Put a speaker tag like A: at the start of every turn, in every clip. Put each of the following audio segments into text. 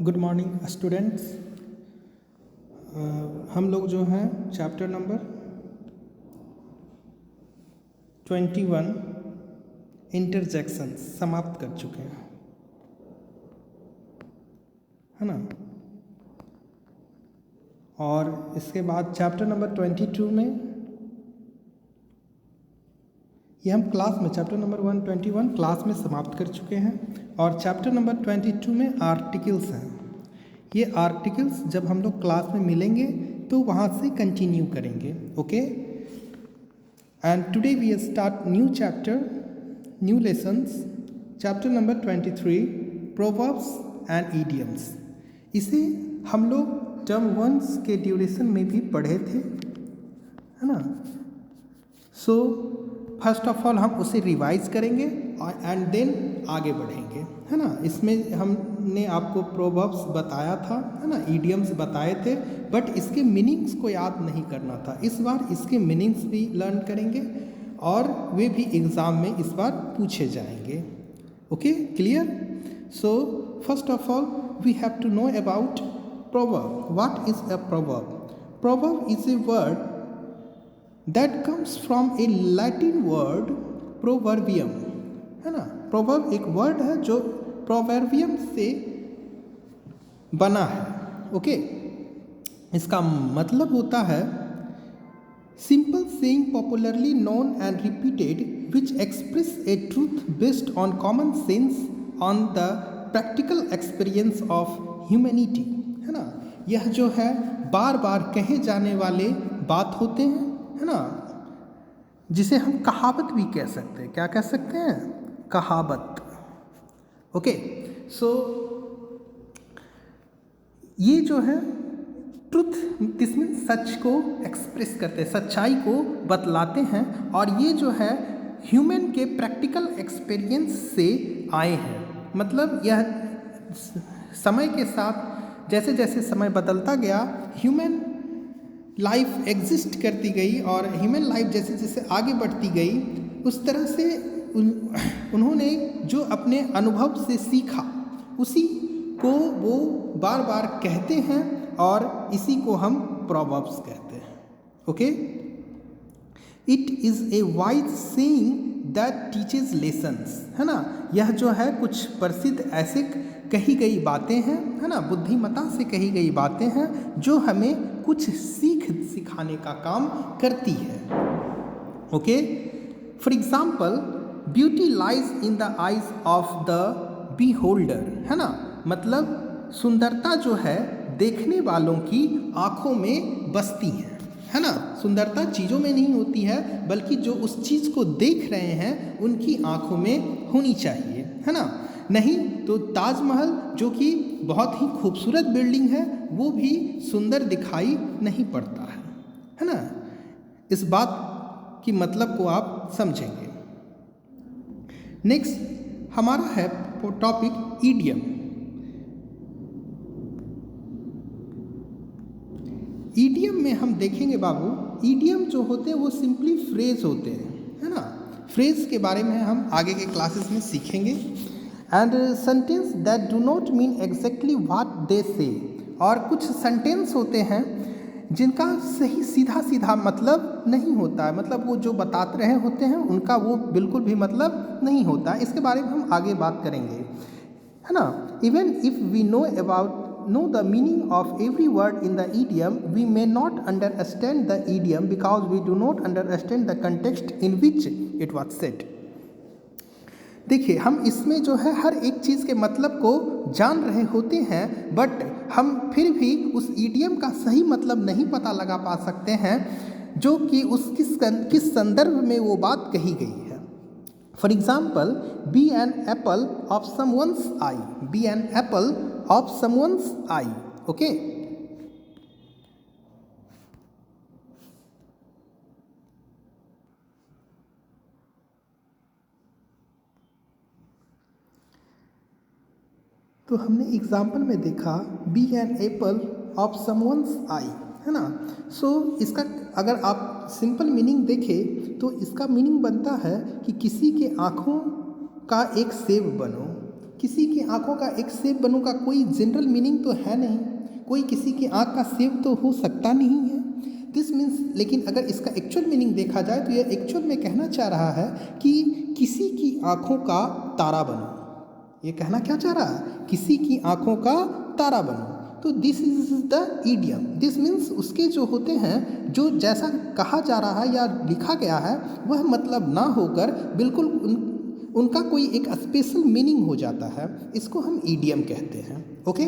A: Good morning students. हम लोग जो हैं चैप्टर नंबर 21 इंटरजेक्शंस समाप्त कर चुके हैं, है ना। और इसके बाद चैप्टर नंबर 22 में ये हम क्लास में चैप्टर नंबर 121 क्लास में समाप्त कर चुके हैं। और चैप्टर नंबर 22 में आर्टिकल्स हैं। ये आर्टिकल्स जब हम लोग क्लास में मिलेंगे तो वहाँ से कंटिन्यू करेंगे, okay. And today we start new chapter, new lessons, chapter number 23 proverbs and idioms. इसे हम लोग टर्म 1 के ड्यूरेशन में भी पढ़े थे, है ना। सो फर्स्ट ऑफ ऑल हम उसे रिवाइज करेंगे और एंड देन आगे बढ़ेंगे, है ना। इसमें हमने आपको प्रोवर्ब्स बताया था, है ना, इडियम्स बताए थे, बट इसके मीनिंग्स को याद नहीं करना था। इस बार इसके मीनिंग्स भी लर्न करेंगे और वे भी एग्ज़ाम में इस बार पूछे जाएंगे, okay, clear. So first of all we have to know about proverb. What is a proverb? Proverb is a word that comes from a Latin word proverbium, है ना। प्रोवर्ब एक वर्ड है जो प्रोवर्बियम से बना है, ओके। इसका मतलब होता है simple saying popularly known and repeated which express a truth based on common sense on the practical experience of humanity, है ना। यह जो है बार बार कहे जाने वाले बात होते हैं, है ना, जिसे हम कहावत भी कह सकते हैं। क्या कह सकते हैं? कहावत, ओके। सो ये जो है ट्रुथ, इसमें सच को एक्सप्रेस करते हैं, सच्चाई को बतलाते हैं। और ये जो है ह्यूमन के प्रैक्टिकल एक्सपीरियंस से आए हैं। मतलब यह समय के साथ जैसे जैसे समय बदलता गया, ह्यूमन लाइफ एग्जिस्ट करती गई और ह्यूमन लाइफ जैसे जैसे आगे बढ़ती गई, उस तरह से उन्होंने जो अपने अनुभव से सीखा उसी को वो बार बार कहते हैं और इसी को हम प्रोवर्ब्स कहते हैं, okay. It is a wise saying that teaches lessons, है ना। यह जो है कुछ प्रसिद्ध ऐसे कही गई बातें हैं, है ना, बुद्धिमता से कही गई बातें हैं जो हमें कुछ सिखाने का काम करती है, okay. For example beauty lies in the eyes of the beholder, है ना। मतलब सुंदरता जो है देखने वालों की आँखों में बसती है ना। सुंदरता चीज़ों में नहीं होती है, बल्कि जो उस चीज़ को देख रहे हैं उनकी आँखों में होनी चाहिए, है ना। नहीं तो ताजमहल जो कि बहुत ही खूबसूरत बिल्डिंग है वो भी सुंदर दिखाई नहीं पड़ता है ना। इस बात की मतलब को आप समझेंगे। नेक्स्ट हमारा है टॉपिक ईडियम। ईडियम में हम देखेंगे बाबू, ईडियम जो होते हैं वो सिंपली फ्रेज होते हैं, है ना। फ्रेज के बारे में हम आगे के क्लासेस में सीखेंगे। And sentence that do not mean exactly what they से। और कुछ सेंटेंस होते हैं जिनका सही सीधा सीधा मतलब नहीं होता है, मतलब वो जो बता रहे होते हैं उनका वो बिल्कुल भी मतलब नहीं होता है। इसके बारे में हम आगे बात करेंगे, है ना। Even if we know the meaning of every word in the idiom, we may not understand the idiom because we do not understand the context in which it was said. देखिए, हम इसमें जो है हर एक चीज़ के मतलब को जान रहे होते हैं, बट हम फिर भी उस ईडियम का सही मतलब नहीं पता लगा पा सकते हैं जो कि उस किस संदर्भ में वो बात कही गई है। For example, be an apple of someone's eye, be an apple of someone's eye, okay. तो हमने एग्जाम्पल में देखा be an apple of someone's eye, है ना। सो इसका अगर आप सिंपल मीनिंग देखें तो इसका मीनिंग बनता है कि किसी के आँखों का एक सेब बनो, किसी की आंखों का एक शेप बनूंगा, कोई जनरल मीनिंग तो है नहीं, कोई किसी की आंख का शेप तो हो सकता नहीं है। दिस मीन्स, लेकिन अगर इसका एक्चुअल मीनिंग देखा जाए तो यह एक्चुअल में कहना चाह रहा है कि किसी की आंखों का तारा बनो। ये कहना क्या चाह रहा है? किसी की आंखों का तारा बनो। तो this is the idiom. This means उसके जो होते हैं, जो जैसा कहा जा रहा है या लिखा गया है वह मतलब ना होकर बिल्कुल उनका कोई एक स्पेशल मीनिंग हो जाता है, इसको हम ईडियम कहते हैं। ओके,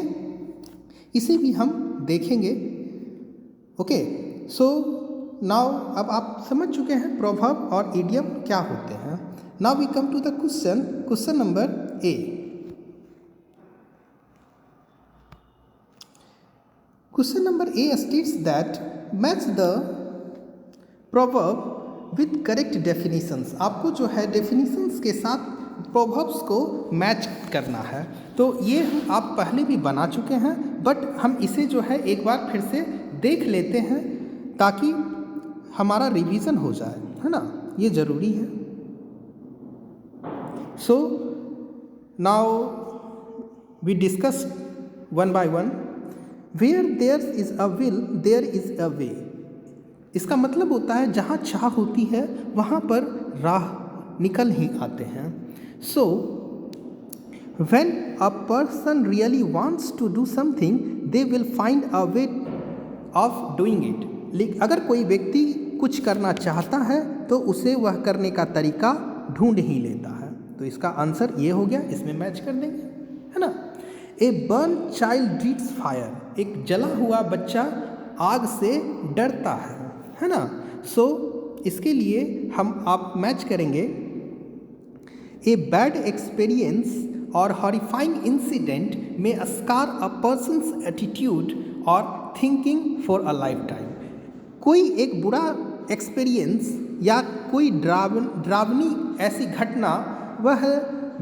A: इसे भी हम देखेंगे। ओके, सो नाउ अब आप समझ चुके हैं प्रोवर्ब और ईडियम क्या होते हैं। Now we come to the question number A. Question number A states that match the proverb with correct definitions. आपको जो है डेफिनेशंस के साथ प्रोवर्ब्स को मैच करना है। तो ये आप पहले भी बना चुके हैं, बट हम इसे जो है एक बार फिर से देख लेते हैं ताकि हमारा रिवीजन हो जाए, है ना, ये ज़रूरी है। So now we discuss one by one. Where there is a will there is a way. इसका मतलब होता है जहाँ चाह होती है वहाँ पर राह निकल ही आते हैं। So when a person really wants to do something they will find a way of doing it. लेकिन अगर कोई व्यक्ति कुछ करना चाहता है तो उसे वह करने का तरीका ढूंढ ही लेता है। तो इसका आंसर ये हो गया, इसमें मैच कर देंगे, है ना। A burn child dreads fire. एक जला हुआ बच्चा आग से डरता है ना। सो इसके लिए हम आप मैच करेंगे। ए बैड एक्सपीरियंस और हॉरिफाइंग इंसिडेंट में स्कार अ पर्सन्स एटीट्यूड और thinking for a life time. कोई एक बुरा एक्सपीरियंस या कोई डरावनी ऐसी घटना वह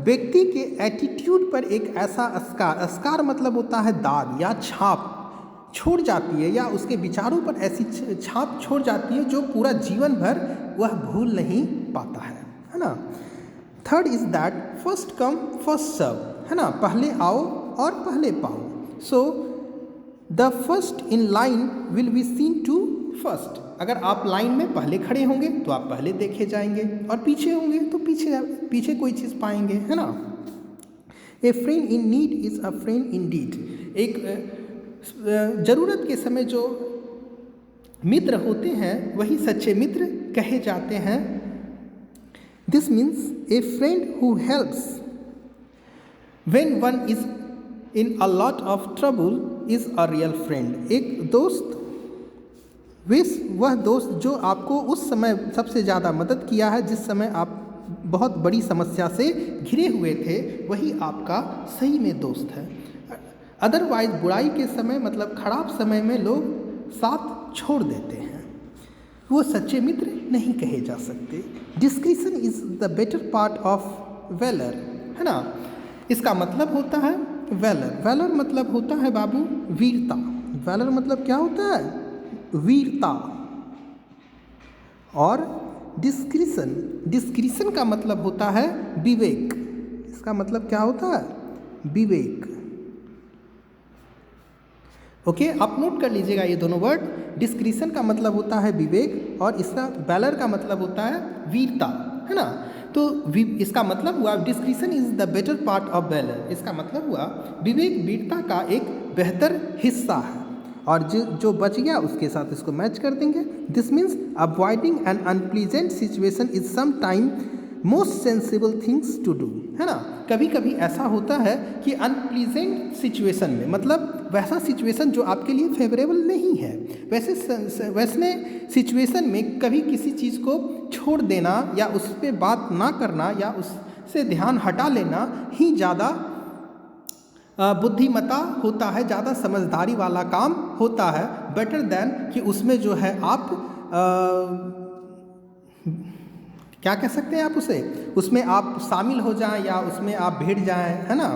A: व्यक्ति के एटीट्यूड पर एक ऐसा अस्कार मतलब होता है दाग या छाप छोड़ जाती है, या उसके विचारों पर ऐसी छाप छोड़ जाती है जो पूरा जीवन भर वह भूल नहीं पाता है ना। Third is that first come first serve, है ना, पहले आओ और पहले पाओ। So the first in line will be seen to first. अगर आप लाइन में पहले खड़े होंगे तो आप पहले देखे जाएंगे, और पीछे होंगे तो पीछे कोई चीज़ पाएंगे, है ना। A friend in need is a friend in deed. एक ज़रूरत के समय जो मित्र होते हैं वही सच्चे मित्र कहे जाते हैं। This means A friend who helps when one is in a lot of trouble is a real friend. एक दोस्त वह दोस्त जो आपको उस समय सबसे ज़्यादा मदद किया है, जिस समय आप बहुत बड़ी समस्या से घिरे हुए थे, वही आपका सही में दोस्त है। अदरवाइज बुराई के समय मतलब खराब समय में लोग साथ छोड़ देते हैं, वो सच्चे मित्र नहीं कहे जा सकते। Discretion is the better part of valour, है ना। इसका मतलब होता है वैलर मतलब होता है बाबू वीरता। वैलर मतलब क्या होता है? वीरता। और डिस्क्रिशन का मतलब होता है विवेक। इसका मतलब क्या होता है? विवेक। ओके, आप नोट कर लीजिएगा ये दोनों वर्ड। डिस्क्रिशन का मतलब होता है विवेक और इसका वैलर का मतलब होता है वीरता, है ना। तो इसका मतलब हुआ discretion is the better part of valour. इसका मतलब हुआ विवेक वीरता का एक बेहतर हिस्सा है, और जो बच गया उसके साथ इसको मैच कर देंगे। This means avoiding an unpleasant situation is sometime most sensible things to do, है ना। कभी कभी ऐसा होता है कि अनप्लीजेंट सिचुएशन में मतलब वैसा सिचुएशन जो आपके लिए फेवरेबल नहीं है, वैसे सिचुएशन में कभी किसी चीज़ को छोड़ देना या उस पर बात ना करना या उससे ध्यान हटा लेना ही ज़्यादा बुद्धिमता होता है, ज़्यादा समझदारी वाला काम होता है, बेटर देन कि उसमें जो है आप क्या कह सकते हैं आप उसमें आप शामिल हो जाएं या उसमें आप भिड़ जाएं, है ना।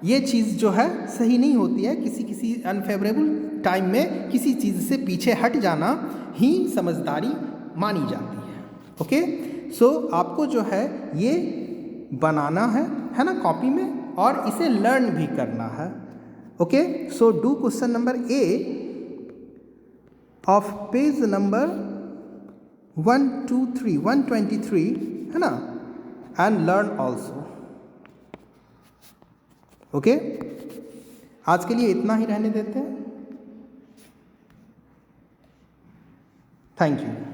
A: ये चीज़ जो है सही नहीं होती है। किसी अनफेवरेबल टाइम में किसी चीज़ से पीछे हट जाना ही समझदारी मानी जाती है। ओके, सो आपको जो है ये बनाना है ना, कॉपी में, और इसे लर्न भी करना है। Okay, so do question number A of page number 123 है ना, एंड लर्न ऑल्सो। ओके, आज के लिए इतना ही रहने देते हैं। Thank you.